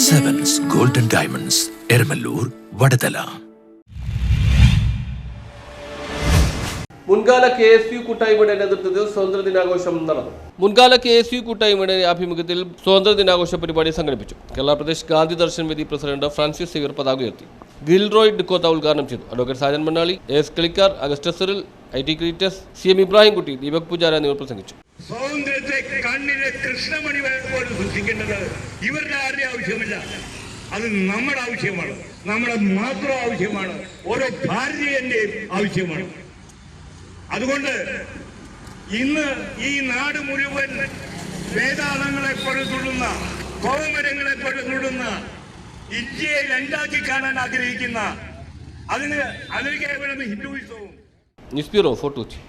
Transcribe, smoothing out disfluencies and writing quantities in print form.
Sevens Golden Diamonds, Ermalur, Vadadala. മുൻകാല KSU കൂട്ടായ്മയുടെ നേതൃത്വത്തിൽ സ്വാതന്ത്ര്യ ദിനാഘോഷം നടന്നു. മുൻകാല KSU കൂട്ടായ്മയുടെ ആഭിമുഖ്യത്തിൽ സ്വാതന്ത്ര്യ ദിനാഘോഷ പരിപാടി സംഘടിപ്പിച്ചു. കേരള പ്രദേശ് ഗാന്ധി ദർശൻ വേദി പ്രസിഡന്റ് ഫ്രാൻസിസ് സേവ്യർ പതാക ഉയർത്തി. ഗിൽറോയ് ഡിക്കോത്ത ഉദ്ഘാടനം ചെയ്തു. അഡ്വക്കേറ്റ് സാജൻ മണ്ണാളി, AS കളിക്കാർ, Augustus Cyril, IT ക്രീറ്റസ്, CM Ibrahim Kutty, Deepak Pujara എന്നിവർ പ്രസംഗിച്ചു. സ്വാതന്ത്ര്യത്തെ കണ്ണിലെ കൃഷ്ണമണി പോലെ സൂക്ഷിക്കേണ്ടത് ഇവരുടെ ആരുടെ ആവശ്യമില്ല, അത് നമ്മുടെ ആവശ്യമാണ്, നമ്മുടെ മാത്രം ആവശ്യമാണ്, ഓരോ ഭാരതീയന്റെയും ആവശ്യമാണ്. അതുകൊണ്ട് ഇന്ന് ഈ നാട് മുഴുവൻ വേദാളങ്ങളെ പോലെ തുള്ളുന്ന, കോമരങ്ങളെ പോലെ തുള്ളുന്ന, ഇന്ത്യയെ രണ്ടാക്കി കാണാൻ ആഗ്രഹിക്കുന്ന, അതിന് കേവലം ഹിന്ദുയിസവും. News bureau, Fort Kochi.